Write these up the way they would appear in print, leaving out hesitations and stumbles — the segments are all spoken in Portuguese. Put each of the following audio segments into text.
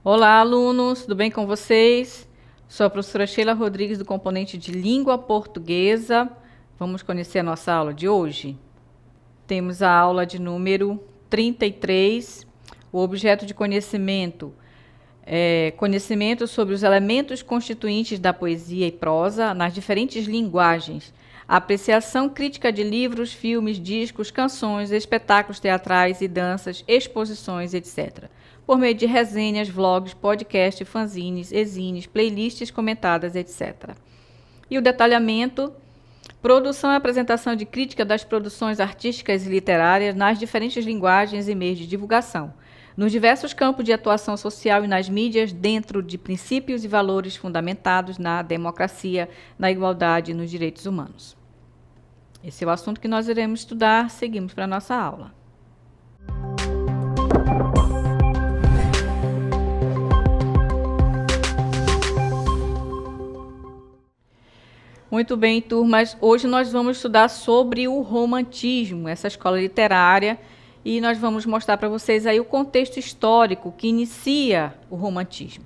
Olá, alunos, tudo bem com vocês? Sou a professora Sheila Rodrigues, do componente de Língua Portuguesa. Vamos conhecer a nossa aula de hoje? Temos a aula de número 33. O objeto de conhecimento é conhecimento sobre os elementos constituintes da poesia e prosa nas diferentes linguagens. A apreciação crítica de livros, filmes, discos, canções, espetáculos teatrais e danças, exposições, etc. Por meio de resenhas, vlogs, podcasts, fanzines, exines, playlists comentadas, etc. E o detalhamento: produção e apresentação de crítica das produções artísticas e literárias nas diferentes linguagens e meios de divulgação, nos diversos campos de atuação social e nas mídias, dentro de princípios e valores fundamentados na democracia, na igualdade e nos direitos humanos. Esse é o assunto que nós iremos estudar. Seguimos para a nossa aula. Muito bem, turmas. Hoje nós vamos estudar sobre o romantismo, essa escola literária, e nós vamos mostrar para vocês aí o contexto histórico que inicia o romantismo.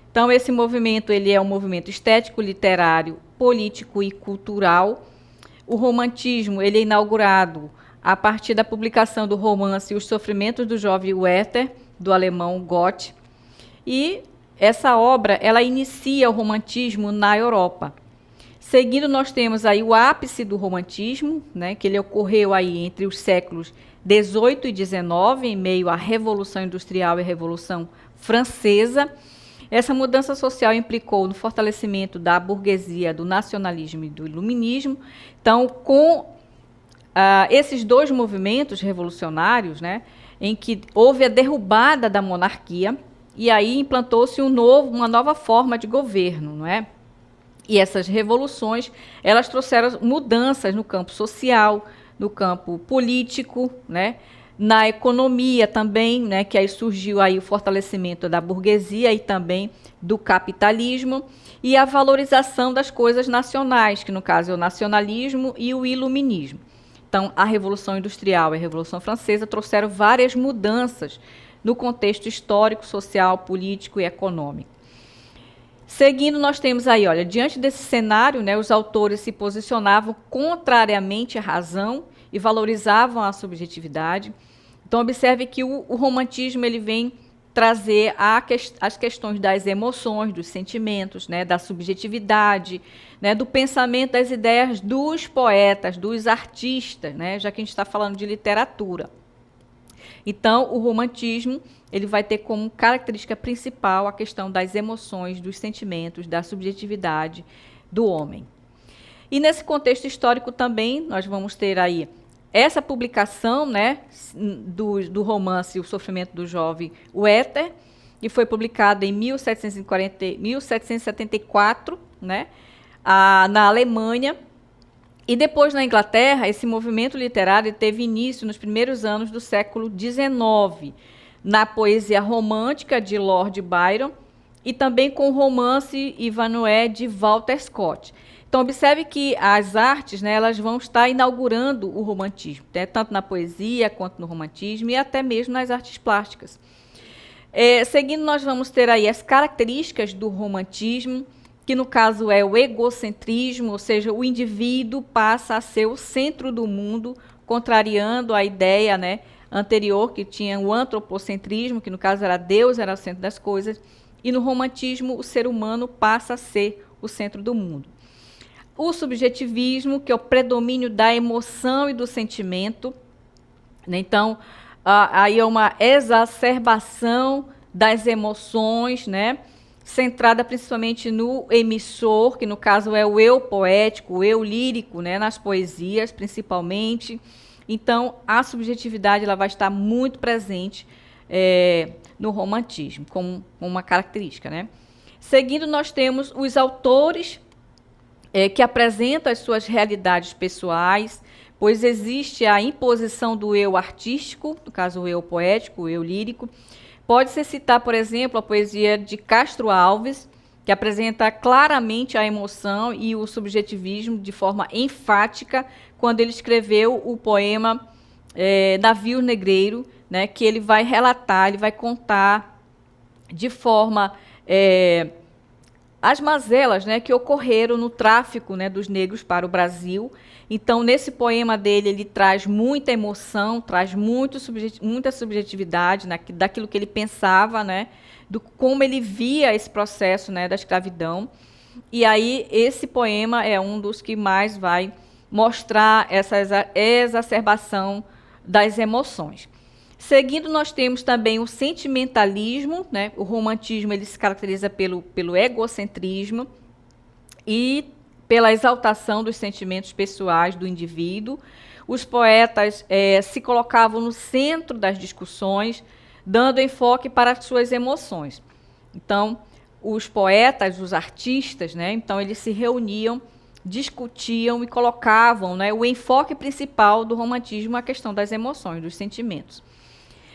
Então, esse movimento ele é um movimento estético, literário, político e cultural. O romantismo ele é inaugurado a partir da publicação do romance Os Sofrimentos do Jovem Werther, do alemão Goethe. E essa obra ela inicia o romantismo na Europa. Seguindo, nós temos aí o ápice do romantismo, né, que ele ocorreu aí entre os séculos 18 e 19, em meio à Revolução Industrial e Revolução Francesa. Essa mudança social implicou no fortalecimento da burguesia, do nacionalismo e do iluminismo. Então, com esses dois movimentos revolucionários, né, em que houve a derrubada da monarquia, e aí implantou-se uma nova forma de governo, não é? E essas revoluções, elas trouxeram mudanças no campo social, no campo político, né? Na economia também, né? Que aí surgiu aí o fortalecimento da burguesia e também do capitalismo, e a valorização das coisas nacionais, que no caso é o nacionalismo e o iluminismo. Então, a Revolução Industrial e a Revolução Francesa trouxeram várias mudanças no contexto histórico, social, político e econômico. Seguindo, nós temos aí, olha, diante desse cenário, né, os autores se posicionavam contrariamente à razão e valorizavam a subjetividade. Então, observe que o romantismo ele vem trazer as questões das emoções, dos sentimentos, né, da subjetividade, né, do pensamento, das ideias dos poetas, dos artistas, né, já que a gente está falando de literatura. Então, o romantismo ele vai ter como característica principal a questão das emoções, dos sentimentos, da subjetividade do homem. E nesse contexto histórico também, nós vamos ter aí essa publicação, né, do romance O Sofrimento do Jovem Werther, que foi publicada em 1774, né, na Alemanha. E depois, na Inglaterra, esse movimento literário teve início nos primeiros anos do século XIX, na poesia romântica de Lord Byron e também com o romance Ivanhoe de Walter Scott. Então, observe que as artes, né, elas vão estar inaugurando o romantismo, né, tanto na poesia quanto no romantismo e até mesmo nas artes plásticas. Seguindo, nós vamos ter aí as características do romantismo, que no caso é o egocentrismo, ou seja, o indivíduo passa a ser o centro do mundo, contrariando a ideia, né, anterior, que tinha o antropocentrismo, que no caso era Deus, era o centro das coisas, e no romantismo o ser humano passa a ser o centro do mundo. O subjetivismo, que é o predomínio da emoção e do sentimento, né? Então, aí é uma exacerbação das emoções, né, centrada principalmente no emissor, que no caso é o eu poético, o eu lírico, né, nas poesias principalmente. Então, a subjetividade ela vai estar muito presente no romantismo, como uma característica, né? Seguindo, nós temos os autores que apresentam as suas realidades pessoais, pois existe a imposição do eu artístico, no caso o eu poético, o eu lírico. Pode-se citar, por exemplo, a poesia de Castro Alves, que apresenta claramente a emoção e o subjetivismo de forma enfática, quando ele escreveu o poema Navio Negreiro, né, que ele vai relatar, ele vai contar de forma as mazelas, né, que ocorreram no tráfico, né, dos negros para o Brasil. Então, nesse poema dele, ele traz muita emoção, traz muita subjetividade daquilo que ele pensava, né, do como ele via esse processo, né, da escravidão. E aí, esse poema é um dos que mais vai mostrar essa exacerbação das emoções. Seguindo, nós temos também o sentimentalismo, né? O romantismo ele se caracteriza pelo egocentrismo e pela exaltação dos sentimentos pessoais do indivíduo. Os poetas se colocavam no centro das discussões, dando enfoque para as suas emoções. Então, os poetas, os artistas, né? Então eles se reuniam, discutiam e colocavam, né, o enfoque principal do romantismo, a questão das emoções, dos sentimentos.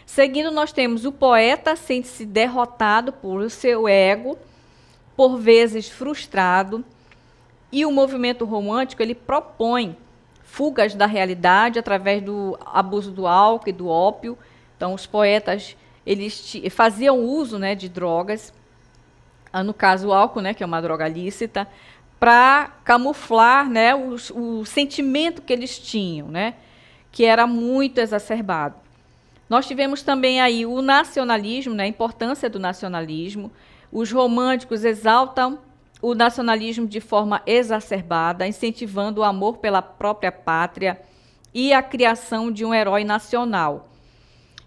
Seguindo, nós temos o poeta sente-se derrotado por seu ego, por vezes frustrado, e o movimento romântico ele propõe fugas da realidade através do abuso do álcool e do ópio. Então, os poetas eles faziam uso, né, de drogas, no caso o álcool, né, que é uma droga lícita, para camuflar, né, o sentimento que eles tinham, né, que era muito exacerbado. Nós tivemos também aí o nacionalismo, né, a importância do nacionalismo. Os românticos exaltam o nacionalismo de forma exacerbada, incentivando o amor pela própria pátria e a criação de um herói nacional.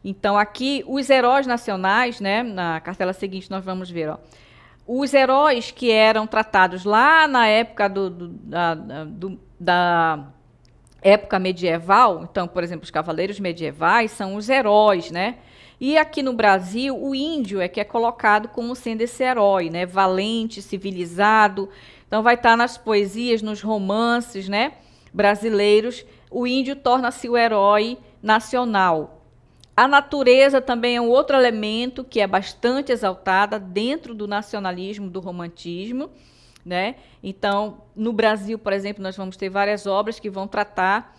Então, aqui, os heróis nacionais, né, na cartela seguinte nós vamos ver, ó, os heróis que eram tratados lá na época da época medieval, então, por exemplo, os cavaleiros medievais são os heróis, né? E aqui no Brasil, o índio é que é colocado como sendo esse herói, né? Valente, civilizado. Então, vai estar nas poesias, nos romances, né, brasileiros, o índio torna-se o herói nacional. A natureza também é um outro elemento que é bastante exaltada dentro do nacionalismo, do romantismo, né? Então, no Brasil, por exemplo, nós vamos ter várias obras que vão tratar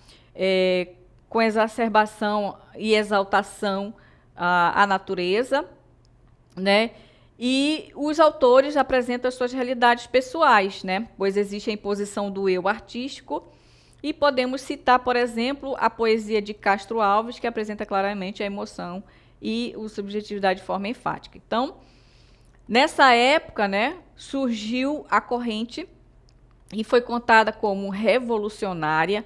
com exacerbação e exaltação a natureza, né? E os autores apresentam as suas realidades pessoais, né? Pois existe a imposição do eu artístico e podemos citar, por exemplo, a poesia de Castro Alves, que apresenta claramente a emoção e a subjetividade de forma enfática. Então, nessa época, né, surgiu a corrente e foi contada como revolucionária,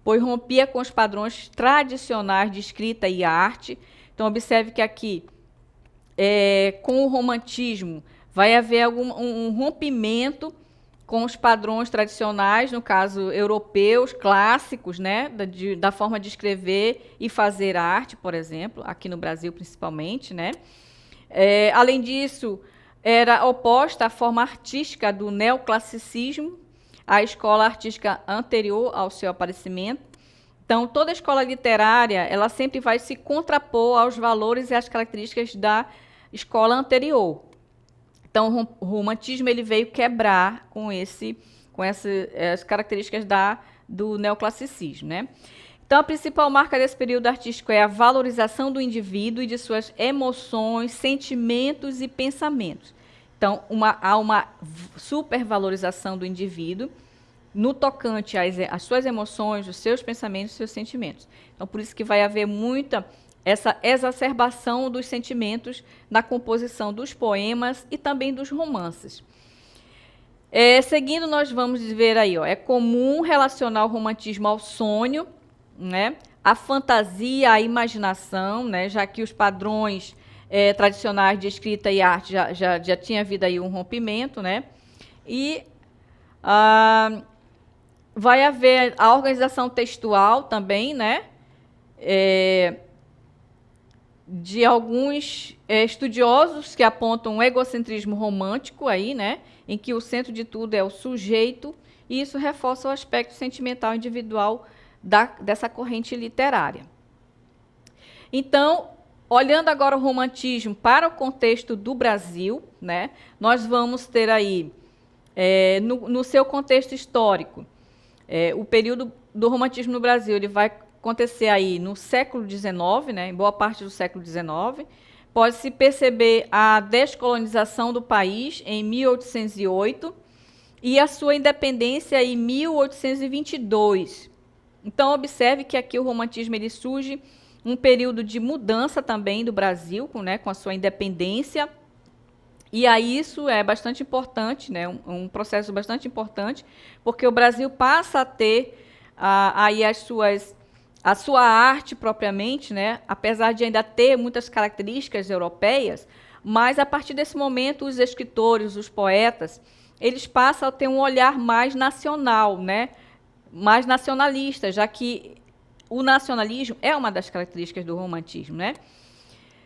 pois rompia com os padrões tradicionais de escrita e arte. Então, observe que aqui, com o romantismo, vai haver um rompimento com os padrões tradicionais, no caso, europeus, clássicos, né, da forma de escrever e fazer arte, por exemplo, aqui no Brasil principalmente, né. Além disso, era oposta à forma artística do neoclassicismo, a escola artística anterior ao seu aparecimento. Então, toda escola literária, ela sempre vai se contrapor aos valores e às características da escola anterior. Então, o romantismo ele veio quebrar com as características do neoclassicismo, né? Então, a principal marca desse período artístico é a valorização do indivíduo e de suas emoções, sentimentos e pensamentos. Então, há uma supervalorização do indivíduo no tocante às suas emoções, os seus pensamentos e os seus sentimentos. Então, por isso que vai haver muita essa exacerbação dos sentimentos na composição dos poemas e também dos romances. Seguindo, nós vamos ver aí, ó, é comum relacionar o romantismo ao sonho, né, a fantasia, a imaginação, né, já que os padrões tradicionais de escrita e arte já tinha havido aí um rompimento, né, e vai haver a organização textual também, né, de alguns estudiosos que apontam um egocentrismo romântico aí, né, em que o centro de tudo é o sujeito, e isso reforça o aspecto sentimental individual dessa corrente literária. Então, olhando agora o romantismo para o contexto do Brasil, né, nós vamos ter aí, no seu contexto histórico, o período do romantismo no Brasil ele vai acontecer aí no século XIX, né, em boa parte do século XIX, pode-se perceber a descolonização do país em 1808 e a sua independência em 1822. Então, observe que aqui o romantismo ele surge um período de mudança também do Brasil, com a sua independência. E aí isso é bastante importante, né? Um processo bastante importante, porque o Brasil passa a ter aí a sua arte propriamente, né? Apesar de ainda ter muitas características europeias, mas a partir desse momento os escritores, os poetas, eles passam a ter um olhar mais nacional, né? Mais nacionalista, já que o nacionalismo é uma das características do romantismo, né?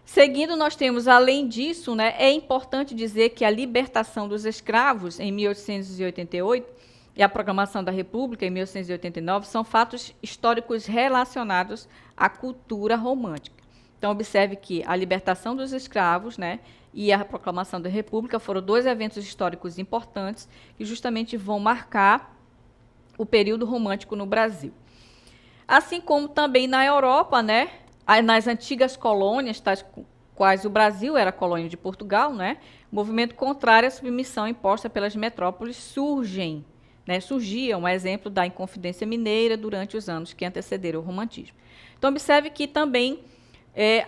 Seguindo, nós temos, além disso, né, é importante dizer que a libertação dos escravos em 1888 e a proclamação da República em 1889 são fatos históricos relacionados à cultura romântica. Então, observe que a libertação dos escravos, né, e a proclamação da República foram dois eventos históricos importantes que justamente vão marcar o período romântico no Brasil. Assim como também na Europa, né, nas antigas colônias, tais quais o Brasil era colônia de Portugal, né, o movimento contrário à submissão imposta pelas metrópoles surgia um exemplo da Inconfidência Mineira durante os anos que antecederam o romantismo. Então, observe que também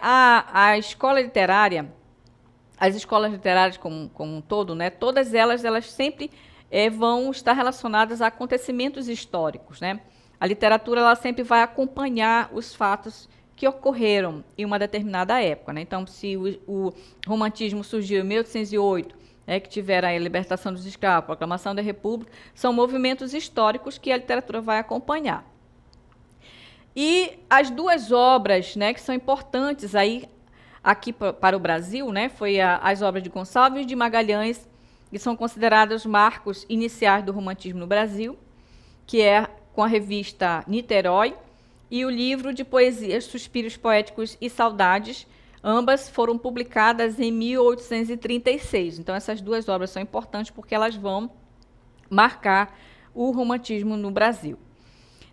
a escola literária, as escolas literárias como um todo, né, todas elas sempre vão estar relacionadas a acontecimentos históricos, né? A literatura ela sempre vai acompanhar os fatos que ocorreram em uma determinada época, né? Então, se o romantismo surgiu em 1808, que tiveram a libertação dos escravos, a proclamação da República, são movimentos históricos que a literatura vai acompanhar. E as duas obras, né, que são importantes aí aqui para o Brasil, né, foi as obras de Gonçalves de Magalhães, que são consideradas marcos iniciais do romantismo no Brasil, que é com a revista Niterói, e o livro de poesias Suspiros Poéticos e Saudades, ambas foram publicadas em 1836. Então, essas duas obras são importantes porque elas vão marcar o romantismo no Brasil.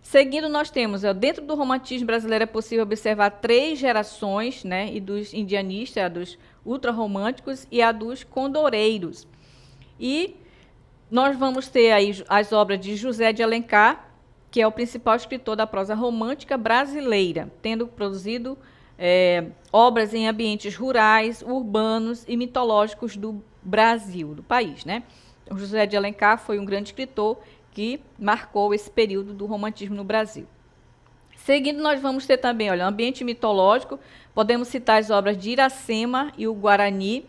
Seguindo, nós temos, dentro do romantismo brasileiro é possível observar 3 gerações, né, e dos indianistas, a dos ultrarromânticos e a dos condoreiros. E nós vamos ter aí as obras de José de Alencar, que é o principal escritor da prosa romântica brasileira, tendo produzido obras em ambientes rurais, urbanos e mitológicos do Brasil, do país, né? Então, José de Alencar foi um grande escritor que marcou esse período do romantismo no Brasil. Seguindo, nós vamos ter também, olha, ambiente mitológico, podemos citar as obras de Iracema e o Guarani,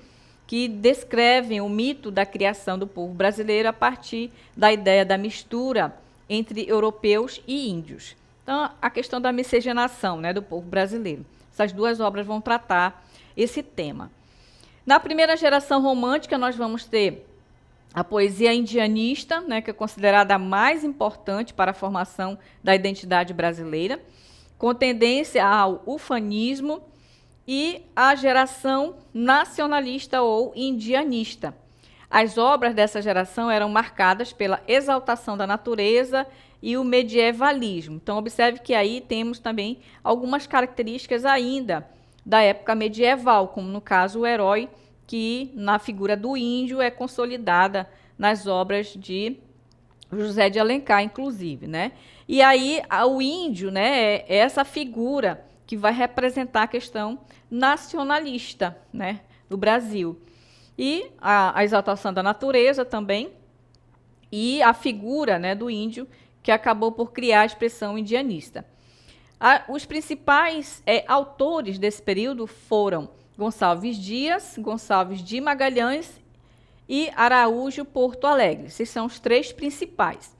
que descrevem o mito da criação do povo brasileiro a partir da ideia da mistura entre europeus e índios. Então, a questão da miscigenação, né, do povo brasileiro. Essas duas obras vão tratar esse tema. Na primeira geração romântica, nós vamos ter a poesia indianista, né, que é considerada a mais importante para a formação da identidade brasileira, com tendência ao ufanismo, e a geração nacionalista ou indianista. As obras dessa geração eram marcadas pela exaltação da natureza e o medievalismo. Então, observe que aí temos também algumas características ainda da época medieval, como no caso o herói, que na figura do índio é consolidada nas obras de José de Alencar, inclusive, né? E aí o índio, né, é essa figura que vai representar a questão nacionalista, né, do Brasil. E a exaltação da natureza também, e a figura, né, do índio, que acabou por criar a expressão indianista. Os principais autores desse período foram Gonçalves Dias, Gonçalves de Magalhães e Araújo Porto Alegre. Esses são os 3 principais.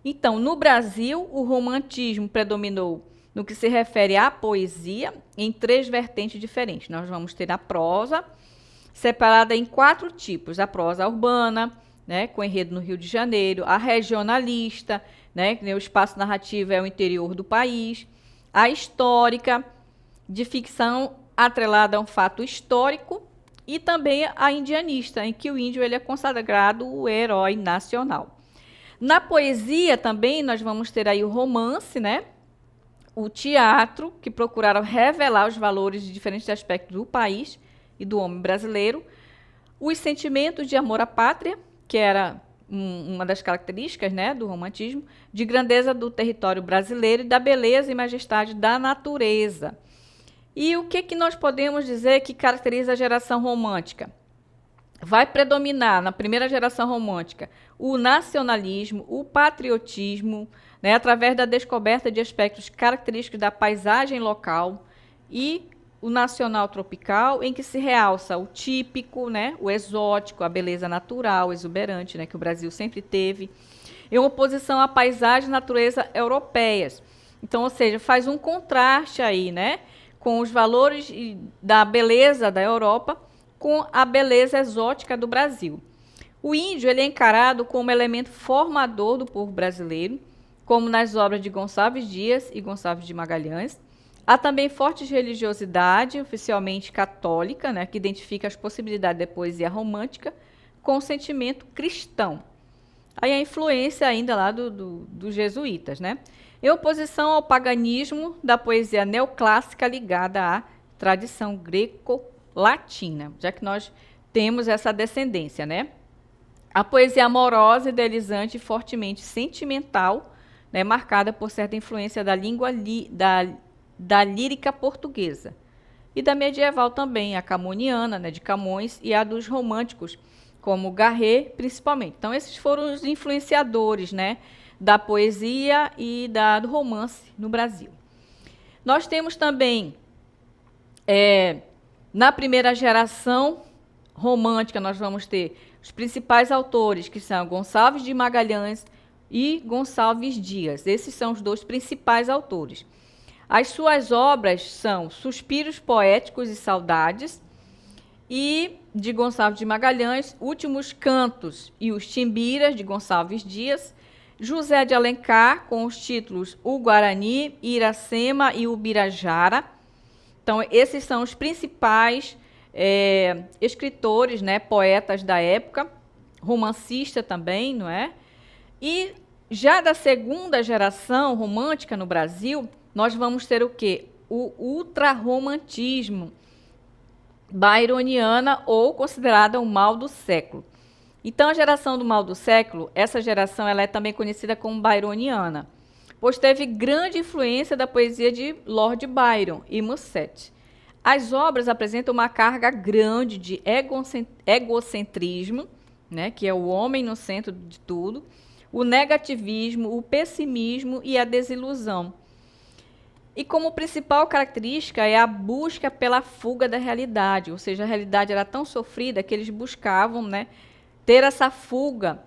Então, no Brasil, o romantismo predominou no que se refere à poesia em 3 vertentes diferentes. Nós vamos ter a prosa, separada em 4 tipos: a prosa urbana, né, com enredo no Rio de Janeiro; a regionalista, né, que o espaço narrativo é o interior do país; a histórica, de ficção atrelada a um fato histórico; e também a indianista, em que o índio ele é consagrado o herói nacional. Na poesia também nós vamos ter aí o romance, né, o teatro, que procuraram revelar os valores de diferentes aspectos do país, e do homem brasileiro, os sentimentos de amor à pátria, que era uma das características, né, do romantismo, de grandeza do território brasileiro e da beleza e majestade da natureza. E o que nós podemos dizer que caracteriza a geração romântica? Vai predominar na primeira geração romântica o nacionalismo, o patriotismo, né, através da descoberta de aspectos característicos da paisagem local, e o nacional tropical, em que se realça o típico, né, o exótico, a beleza natural, exuberante, né, que o Brasil sempre teve, em oposição à paisagem e natureza europeias. Então, ou seja, faz um contraste aí, né, com os valores da beleza da Europa com a beleza exótica do Brasil. O índio ele é encarado como elemento formador do povo brasileiro, como nas obras de Gonçalves Dias e Gonçalves de Magalhães. Há também forte religiosidade, oficialmente católica, né, que identifica as possibilidades da poesia romântica com o sentimento cristão. Aí a influência ainda lá dos jesuítas, né? Em oposição ao paganismo da poesia neoclássica ligada à tradição greco-latina, já que nós temos essa descendência, né? A poesia amorosa, idealizante e fortemente sentimental, né, marcada por certa influência da língua da lírica portuguesa. E da medieval também, a camoniana, né, de Camões, e a dos românticos, como Garret, principalmente. Então, esses foram os influenciadores, né, da poesia e do romance no Brasil. Nós temos também, na primeira geração romântica, nós vamos ter os principais autores, que são Gonçalves de Magalhães e Gonçalves Dias. Esses são os dois principais autores. As suas obras são Suspiros Poéticos e Saudades, e de Gonçalves de Magalhães, Últimos Cantos e os Timbiras, de Gonçalves Dias, José de Alencar, com os títulos O Guarani, Iracema e Ubirajara. Então, esses são os principais escritores, né, poetas da época, romancista também, não é? E já da segunda geração romântica no Brasil, nós vamos ter o quê? O ultrarromantismo, byroniana, ou considerada o mal do século. Então, a geração do mal do século, essa geração ela é também conhecida como byroniana, pois teve grande influência da poesia de Lord Byron e Musset. As obras apresentam uma carga grande de egocentrismo, né, que é o homem no centro de tudo, o negativismo, o pessimismo e a desilusão. E como principal característica é a busca pela fuga da realidade, ou seja, a realidade era tão sofrida que eles buscavam, né, ter essa fuga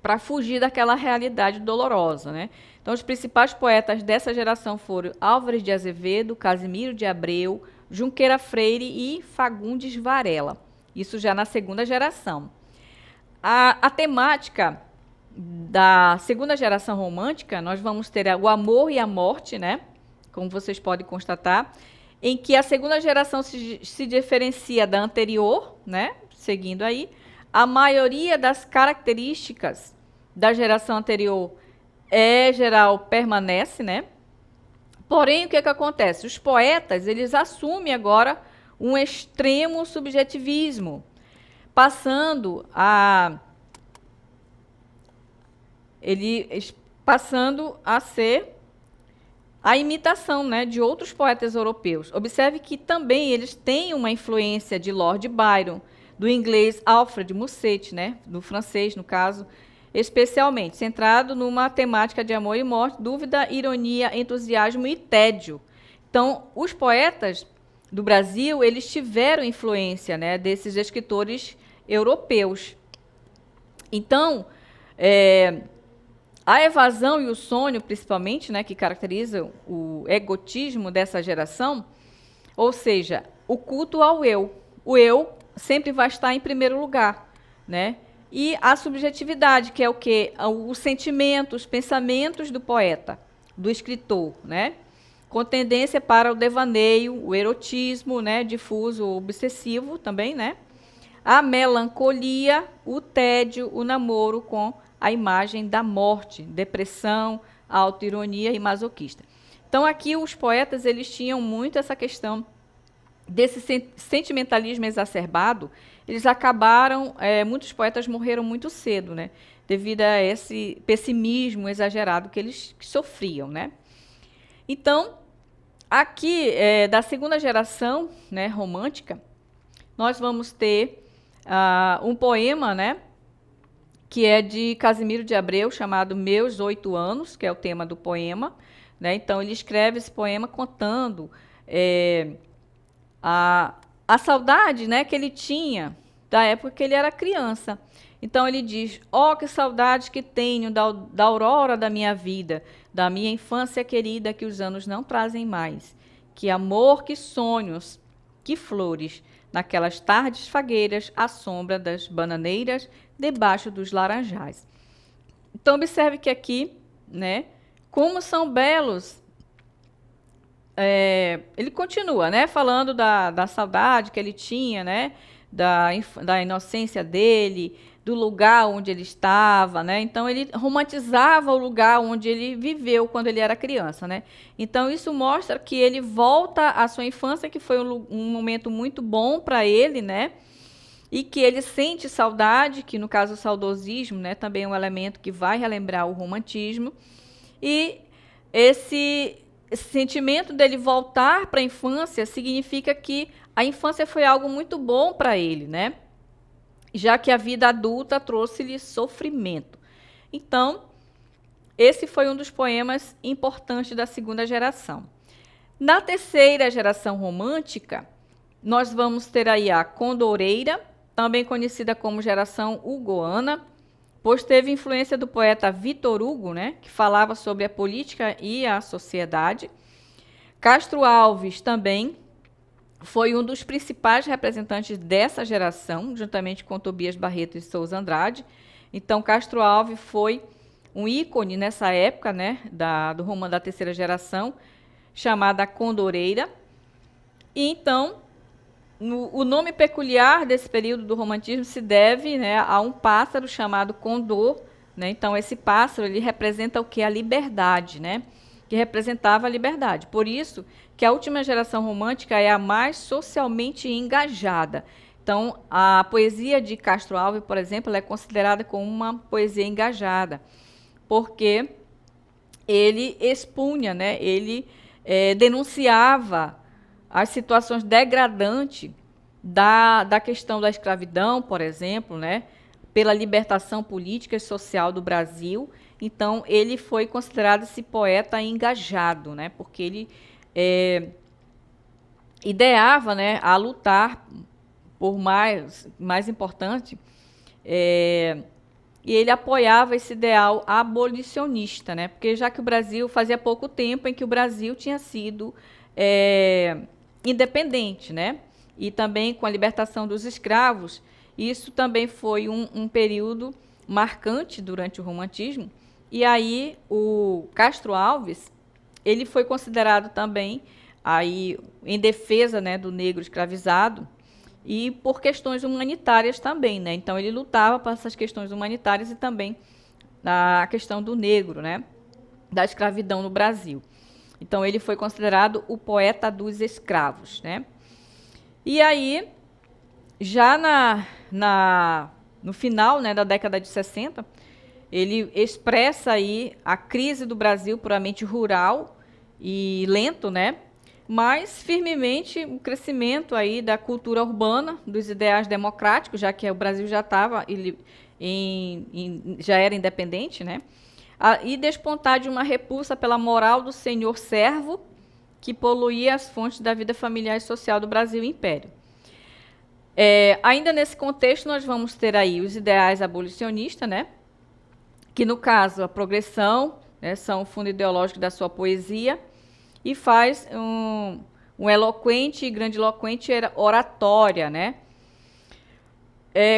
para fugir daquela realidade dolorosa, né? Então, os principais poetas dessa geração foram Álvares de Azevedo, Casimiro de Abreu, Junqueira Freire e Fagundes Varela. Isso já na segunda geração. A temática da segunda geração romântica, nós vamos ter o amor e a morte, né? Como vocês podem constatar, em que a segunda geração se diferencia da anterior, né? Seguindo aí, a maioria das características da geração anterior geral permanece, né? Porém, o que acontece? Os poetas, eles assumem agora um extremo subjetivismo, passando a ser a imitação, né, de outros poetas europeus. Observe que também eles têm uma influência de Lord Byron, do inglês Alfred Musset, né, do francês, no caso, especialmente, centrado numa temática de amor e morte, dúvida, ironia, entusiasmo e tédio. Então, os poetas do Brasil, eles tiveram influência, né, desses escritores europeus. Então, a evasão e o sonho, principalmente, né, que caracterizam o egotismo dessa geração, ou seja, o culto ao eu. O eu sempre vai estar em primeiro lugar, né? E a subjetividade, que é o quê? Os sentimentos, os pensamentos do poeta, do escritor, né? Com tendência para o devaneio, o erotismo, né, difuso, obsessivo também, né? A melancolia, o tédio, o namoro com a imagem da morte, depressão, autoironia e masoquista. Então, aqui os poetas eles tinham muito essa questão desse sentimentalismo exacerbado, eles acabaram, muitos poetas morreram muito cedo, né? Devido a esse pessimismo exagerado que eles sofriam, né? Então, aqui, da segunda geração, né, romântica, nós vamos ter um poema, né, que é de Casimiro de Abreu, chamado Meus 8 Anos, que é o tema do poema, né? Então, ele escreve esse poema contando a saudade, né, que ele tinha da época que ele era criança. Então ele diz: ó, que saudade que tenho da aurora da minha vida, da minha infância querida que os anos não trazem mais. Que amor, que sonhos, que flores, naquelas tardes fagueiras, à sombra das bananeiras, debaixo dos laranjais. Então observe que aqui, né, como são belos. Ele continua, né, falando da saudade que ele tinha, né, da inocência dele, do lugar onde ele estava, né? Então ele romantizava o lugar onde ele viveu quando ele era criança, né? Então isso mostra que ele volta à sua infância, que foi um momento muito bom para ele, né? E que ele sente saudade, que no caso o saudosismo, né, também é um elemento que vai relembrar o romantismo. E esse sentimento dele voltar para a infância significa que a infância foi algo muito bom para ele, né? Já que a vida adulta trouxe-lhe sofrimento. Então, esse foi um dos poemas importantes da segunda geração. Na terceira geração romântica, nós vamos ter aí a Condoreira, também conhecida como geração hugoana, pois teve influência do poeta Vitor Hugo, né, que falava sobre a política e a sociedade. Castro Alves também foi um dos principais representantes dessa geração, juntamente com Tobias Barreto e Souza Andrade. Então, Castro Alves foi um ícone nessa época, né, do romance da terceira geração, chamada Condoreira. E então, o nome peculiar desse período do romantismo se deve, né, a um pássaro chamado condor, né? Então, esse pássaro ele representa o que? A liberdade, né? Que representava a liberdade. Por isso que a última geração romântica é a mais socialmente engajada. Então, a poesia de Castro Alves, por exemplo, ela é considerada como uma poesia engajada, porque ele expunha, né? Ele denunciava as situações degradantes da questão da escravidão, por exemplo, né? Pela libertação política e social do Brasil. Então, ele foi considerado esse poeta engajado, né? Porque ele ideava, né, a lutar por mais importante, e ele apoiava esse ideal abolicionista, né? Porque já que o Brasil, fazia pouco tempo em que o Brasil tinha sido independente, né? E também com a libertação dos escravos, isso também foi um período marcante durante o romantismo. E aí o Castro Alves, ele foi considerado também aí em defesa, né, do negro escravizado e por questões humanitárias também, né? Então ele lutava por essas questões humanitárias e também a questão do negro, né, da escravidão no Brasil. Então ele foi considerado o poeta dos escravos, né? E aí, já no final, né, da década de 60, ele expressa aí a crise do Brasil puramente rural e lento, né? Mas firmemente o crescimento aí da cultura urbana, dos ideais democráticos, já que o Brasil já estava já era independente, né? E despontar de uma repulsa pela moral do senhor servo, que poluía as fontes da vida familiar e social do Brasil e Império. Ainda nesse contexto, nós vamos ter aí os ideais abolicionistas, né? Que, no caso, a progressão, né, são o fundo ideológico da sua poesia, e faz um eloquente e grandiloquente oratória, né?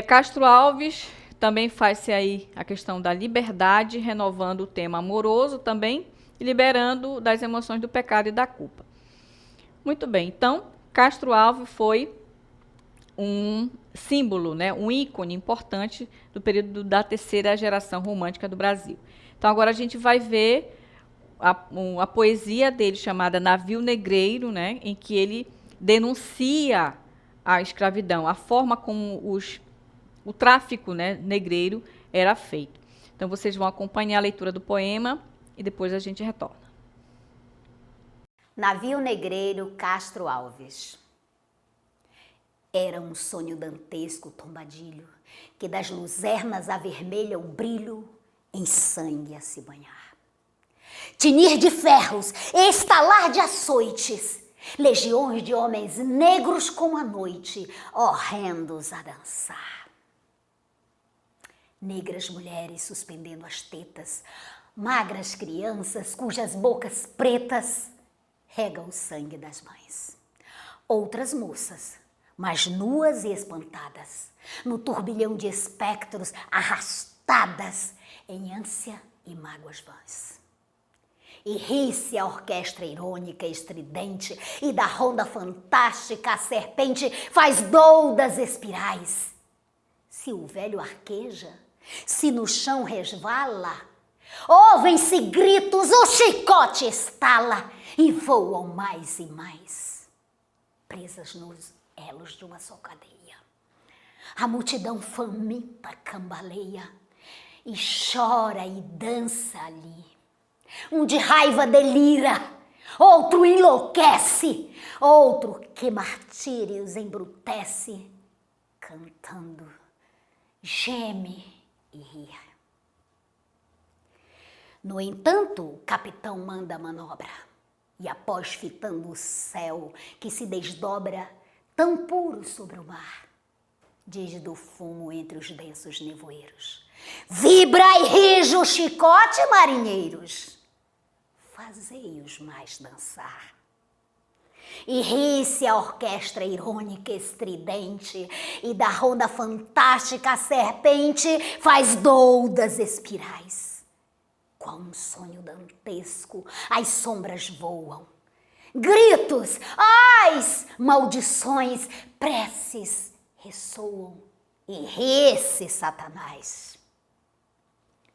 Castro Alves também faz-se aí a questão da liberdade, renovando o tema amoroso também, e liberando das emoções do pecado e da culpa. Muito bem, então, Castro Alves foi um símbolo, né, um ícone importante do período da terceira geração romântica do Brasil. Então, agora a gente vai ver a poesia dele chamada Navio Negreiro, né, em que ele denuncia a escravidão, a forma como o tráfico, né, negreiro era feito. Então, vocês vão acompanhar a leitura do poema e depois a gente retorna. Navio negreiro Castro Alves. Era um sonho dantesco tombadilho, que das luzernas avermelha o brilho em sangue a se banhar. Tinir de ferros, estalar de açoites, legiões de homens negros como a noite, horrendos a dançar. Negras mulheres suspendendo as tetas, magras crianças cujas bocas pretas regam o sangue das mães. Outras moças, mas nuas e espantadas, no turbilhão de espectros arrastadas em ânsia e mágoas vãs. E ri-se a orquestra irônica e estridente, e da ronda fantástica a serpente faz doudas espirais. Se o velho arqueja, se no chão resvala, ouvem-se gritos, o chicote estala e voam mais e mais, presas nos elos de uma só cadeia. A multidão faminta cambaleia e chora e dança ali. Um de raiva delira, outro enlouquece, outro que martírios embrutece, cantando, geme e ria. No entanto, o capitão manda a manobra, e após fitando o céu que se desdobra tão puro sobre o mar, diz do fumo entre os densos nevoeiros: vibra e rige o chicote, marinheiros, fazei-os mais dançar. E ri-se a orquestra irônica estridente, e da ronda fantástica a serpente faz doudas espirais. Qual um sonho dantesco, as sombras voam. Gritos, ais, maldições, preces ressoam. E ri-se Satanás.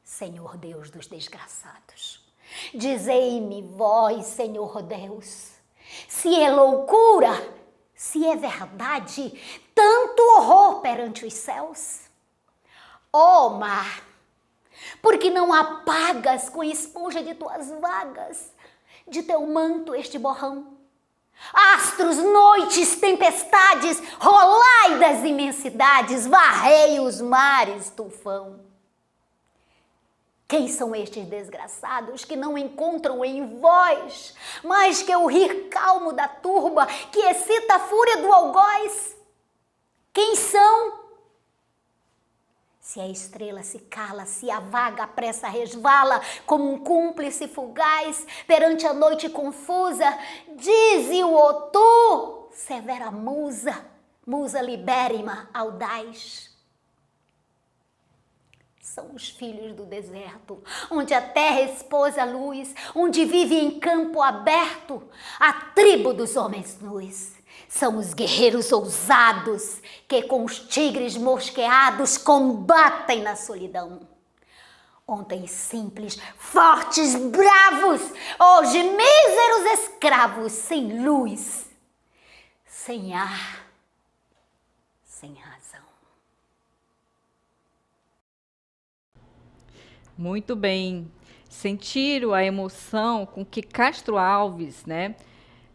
Senhor Deus dos desgraçados, dizei-me vós, Senhor Deus, se é loucura, se é verdade, tanto horror perante os céus. Ó mar, porque não apagas com esponja de tuas vagas, de teu manto este borrão? Astros, noites, tempestades, rolai das imensidades, varrei os mares, tufão. Quem são estes desgraçados que não encontram em vós mais que o rir calmo da turba que excita a fúria do algoz? Quem são? Se a estrela se cala, se a vaga à pressa resvala, como um cúmplice fugaz perante a noite confusa, dize-o tu, severa musa, musa libérrima, audaz. São os filhos do deserto, onde a terra expôs a luz, onde vive em campo aberto a tribo dos homens nus. São os guerreiros ousados que com os tigres mosqueados combatem na solidão. Ontem simples, fortes, bravos, hoje míseros escravos, sem luz, sem ar, sem razão. Muito bem. Sentiram a emoção com que Castro Alves, né,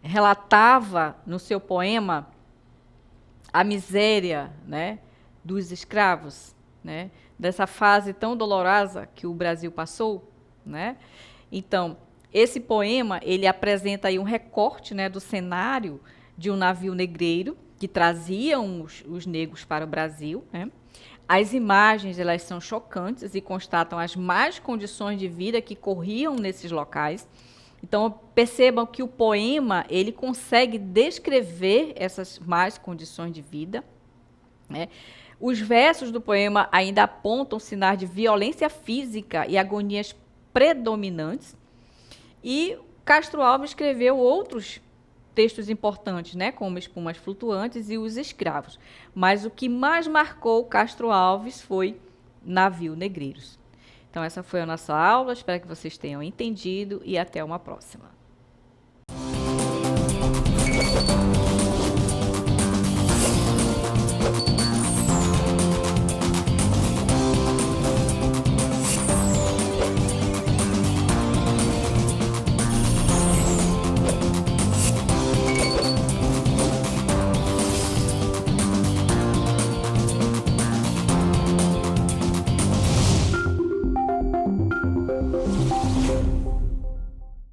relatava no seu poema a miséria, né, dos escravos, né, dessa fase tão dolorosa que o Brasil passou, né? Então, esse poema, ele apresenta aí um recorte, né, do cenário de um navio negreiro que traziam os negros para o Brasil, né? As imagens, elas são chocantes e constatam as más condições de vida que corriam nesses locais. Então, percebam que o poema, ele consegue descrever essas más condições de vida, né? Os versos do poema ainda apontam sinais de violência física e agonias predominantes. E Castro Alves escreveu outros textos importantes, né, como Espumas Flutuantes e Os Escravos. Mas o que mais marcou Castro Alves foi Navio Negreiros. Então, essa foi a nossa aula. Espero que vocês tenham entendido e até uma próxima. Música